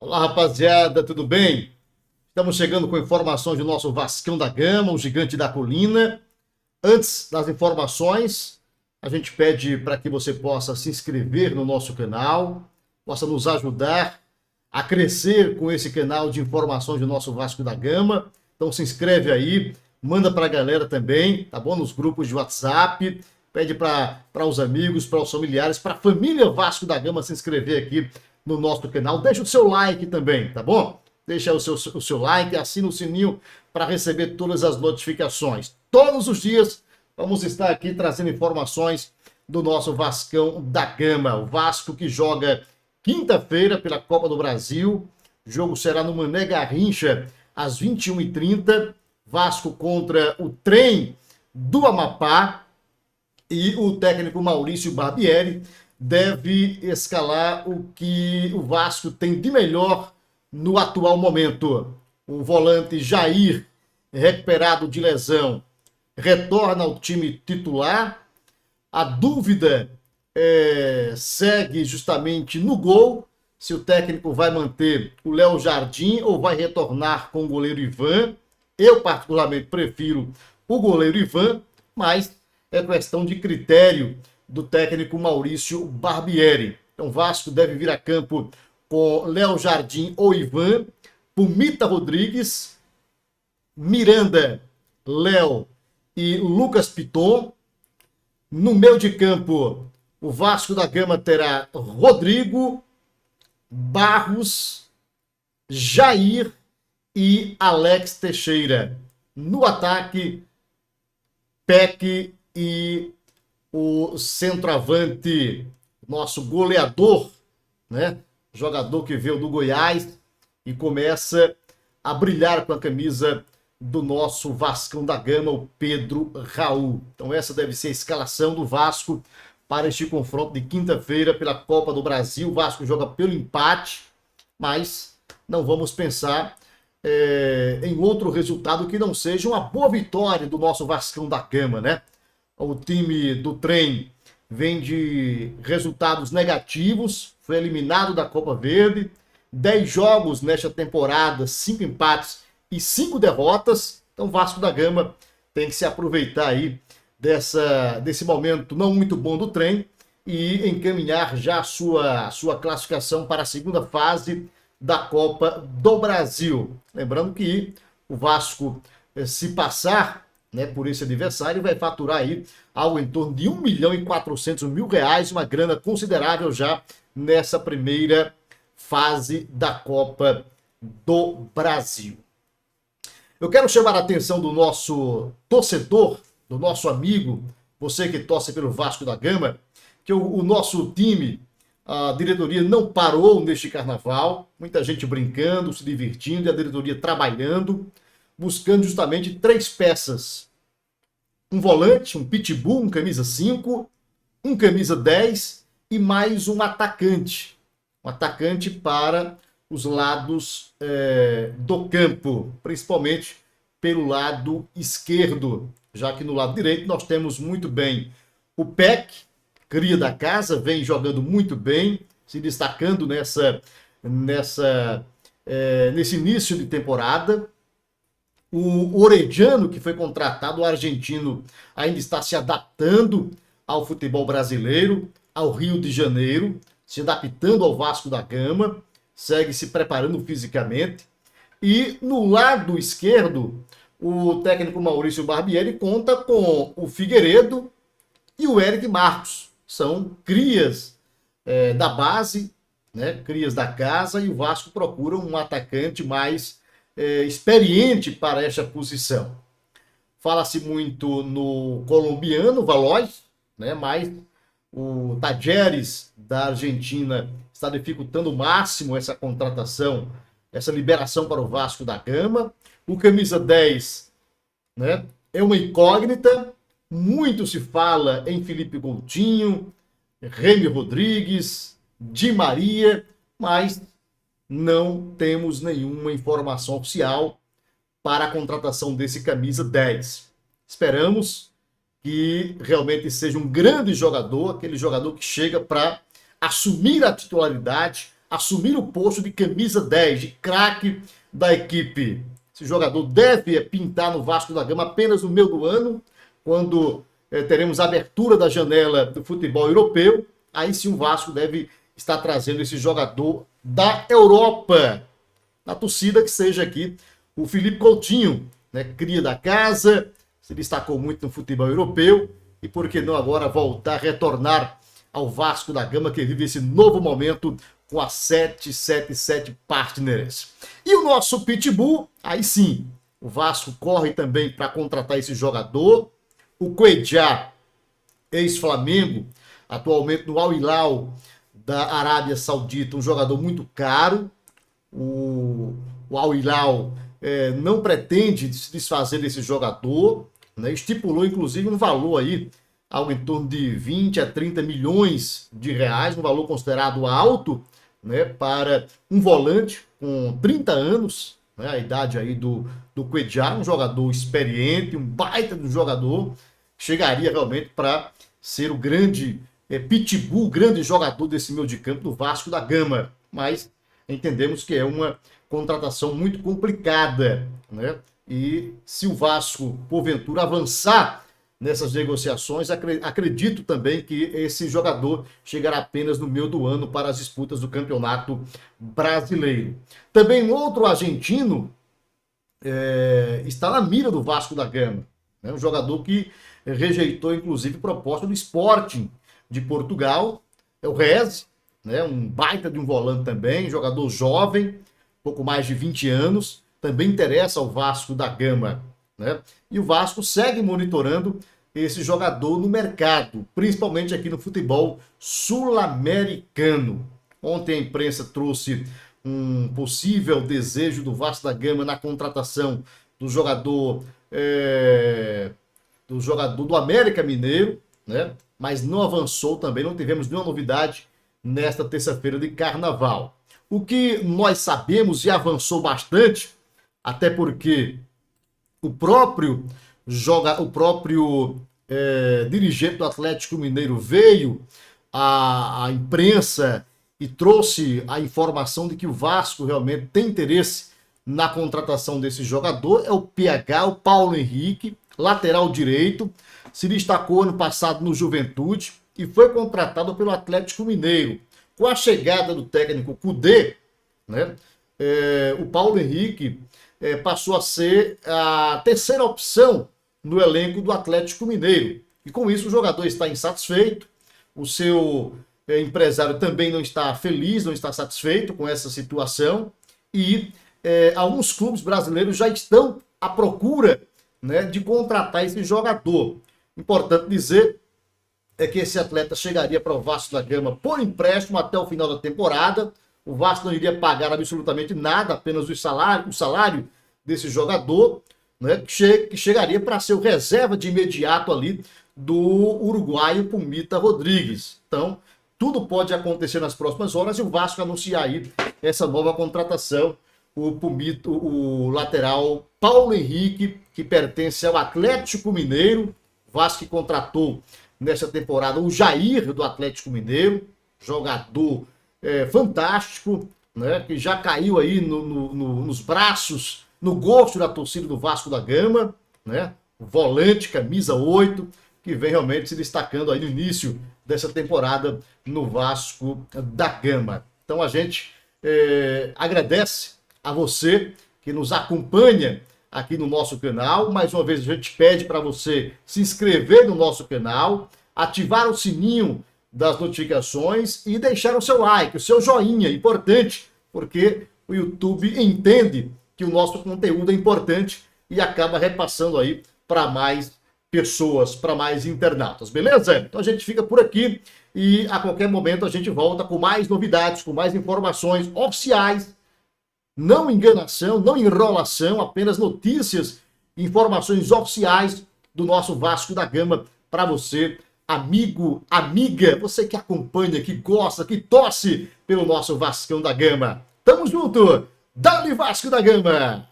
Olá, rapaziada, tudo bem? Estamos chegando com informações do nosso Vascão da Gama, o gigante da colina. Antes das informações, a gente pede para que você possa se inscrever no nosso canal, possa nos ajudar a crescer com esse canal de informações do nosso Vasco da Gama. Então se inscreve aí, manda para a galera também, tá bom? Nos grupos de WhatsApp, pede para os amigos, para os familiares, para a família Vasco da Gama se inscrever aqui no nosso canal. Deixa o seu like também, tá bom? Deixa o seu like, assina o sininho para receber todas as notificações. Todos os dias vamos estar aqui trazendo informações do nosso Vascão da Gama. O Vasco que joga quinta-feira pela Copa do Brasil. O jogo será no Mané Garrincha, às 21h30. Vasco contra o Trem do Amapá. E o técnico Maurício Barbieri deve escalar o que o Vasco tem de melhor no atual momento. O volante Jair, recuperado de lesão, retorna ao time titular. A dúvida segue justamente no gol, se o técnico vai manter o Léo Jardim ou vai retornar com o goleiro Ivan. Eu particularmente prefiro o goleiro Ivan, mas é questão de critério do técnico Maurício Barbieri. Então, o Vasco deve vir a campo com Léo Jardim ou Ivan, Pumita Rodrigues, Miranda, Léo e Lucas Piton. No meio de campo, o Vasco da Gama terá Rodrigo, Barros, Jair e Alex Teixeira. No ataque, Peck e o centroavante, nosso goleador, né? Jogador que veio do Goiás e começa a brilhar com a camisa do nosso Vascão da Gama, o Pedro Raul. Então essa deve ser a escalação do Vasco para este confronto de quinta-feira pela Copa do Brasil. O Vasco joga pelo empate, mas não vamos pensar em outro resultado que não seja uma boa vitória do nosso Vascão da Gama, né? O time do Trem vem de resultados negativos, foi eliminado da Copa Verde, 10 jogos nesta temporada, 5 empates e 5 derrotas. Então o Vasco da Gama tem que se aproveitar aí desse momento não muito bom do Trem e encaminhar já a sua classificação para a segunda fase da Copa do Brasil. Lembrando que o Vasco, se passar, né, por esse adversário, vai faturar aí algo em torno de R$ 1.400.000, uma grana considerável já nessa primeira fase da Copa do Brasil. Eu quero chamar a atenção do nosso torcedor, do nosso amigo, você que torce pelo Vasco da Gama, que o nosso time, a diretoria não parou neste carnaval, muita gente brincando, se divertindo, e a diretoria trabalhando, buscando justamente 3 peças. Um volante, um pitbull, um camisa 5, um camisa 10 e mais um atacante. Um atacante para os lados do campo, principalmente pelo lado esquerdo, já que no lado direito nós temos muito bem o Peck, cria da casa, vem jogando muito bem, se destacando nesse início de temporada. O Orediano, que foi contratado, o argentino, ainda está se adaptando ao futebol brasileiro, ao Rio de Janeiro, se adaptando ao Vasco da Gama, segue se preparando fisicamente. E no lado esquerdo, o técnico Maurício Barbieri conta com o Figueiredo e o Eric Marcos. São crias da base, né, crias da casa, e o Vasco procura um atacante mais experiente para esta posição. Fala-se muito no colombiano Valois, né, mas o Tajeres da Argentina está dificultando o máximo essa contratação, essa liberação para o Vasco da Gama. O camisa 10, né, é uma incógnita. Muito se fala em Felipe Coutinho, Remy Rodrigues, Di Maria, mas não temos nenhuma informação oficial para a contratação desse camisa 10. Esperamos que realmente seja um grande jogador, aquele jogador que chega para assumir a titularidade, assumir o posto de camisa 10, de craque da equipe. Esse jogador deve pintar no Vasco da Gama apenas no meio do ano, quando teremos a abertura da janela do futebol europeu. Aí sim o Vasco deve estar trazendo esse jogador da Europa. Na torcida que seja aqui o Felipe Coutinho, né, cria da casa, se destacou muito no futebol europeu, e por que não agora voltar, retornar ao Vasco da Gama, que vive esse novo momento com a 777 Partners. E o nosso Pitbull, aí sim, o Vasco corre também para contratar esse jogador. O Cuejá, ex-Flamengo, atualmente no Al Hilal da Arábia Saudita, um jogador muito caro. O Al Hilal não pretende se desfazer desse jogador, né? Estipulou inclusive um valor aí, algo em torno de 20 a 30 milhões de reais, um valor considerado alto, né, para um volante com 30 anos, né, a idade aí do Cuejá, um jogador experiente, um baita de um jogador, chegaria realmente para ser o grande pitbull, o grande jogador desse meio de campo do Vasco da Gama. Mas entendemos que é uma contratação muito complicada, né? E se o Vasco, porventura, avançar nessas negociações, acredito também que esse jogador chegará apenas no meio do ano para as disputas do Campeonato Brasileiro. Também um outro argentino está na mira do Vasco da Gama, né? Um jogador que rejeitou, inclusive, proposta do Sporting de Portugal, é o Rez, né? Um baita de um volante também, jogador jovem, pouco mais de 20 anos, também interessa ao Vasco da Gama, né? E o Vasco segue monitorando esse jogador no mercado, principalmente aqui no futebol sul-americano. Ontem a imprensa trouxe um possível desejo do Vasco da Gama na contratação do jogador do América Mineiro, né? Mas não avançou também, não tivemos nenhuma novidade nesta terça-feira de carnaval. O que nós sabemos e avançou bastante, até porque o próprio dirigente do Atlético Mineiro veio à imprensa e trouxe a informação de que o Vasco realmente tem interesse na contratação desse jogador, é o PH, o Paulo Henrique, lateral direito, se destacou ano passado no Juventude e foi contratado pelo Atlético Mineiro. Com a chegada do técnico Kudê, né, o Paulo Henrique passou a ser a terceira opção no elenco do Atlético Mineiro. E com isso o jogador está insatisfeito, o seu empresário também não está feliz, não está satisfeito com essa situação, e alguns clubes brasileiros já estão à procura, né, de contratar esse jogador. Importante dizer que esse atleta chegaria para o Vasco da Gama por empréstimo até o final da temporada. O Vasco não iria pagar absolutamente nada, apenas o salário desse jogador, né, que chegaria para ser o reserva de imediato ali do uruguaio Pumita Rodrigues. Então, tudo pode acontecer nas próximas horas e o Vasco anunciar aí essa nova contratação, o lateral Paulo Henrique, que pertence ao Atlético Mineiro. O Vasco que contratou nessa temporada o Jair do Atlético Mineiro, jogador fantástico, né, que já caiu aí nos braços, no gosto da torcida do Vasco da Gama, né, volante, camisa 8, que vem realmente se destacando aí no início dessa temporada no Vasco da Gama. Então a gente agradece a você que nos acompanha aqui no nosso canal. Mais uma vez a gente pede para você se inscrever no nosso canal, ativar o sininho das notificações e deixar o seu like, o seu joinha, importante, porque o YouTube entende que o nosso conteúdo é importante e acaba repassando aí para mais pessoas, para mais internautas, beleza? Então a gente fica por aqui e a qualquer momento a gente volta com mais novidades, com mais informações oficiais. Não enganação, não enrolação, apenas notícias, informações oficiais do nosso Vasco da Gama para você, amigo, amiga, você que acompanha, que gosta, que torce pelo nosso Vascão da Gama. Tamo junto! Dá-lhe Vasco da Gama!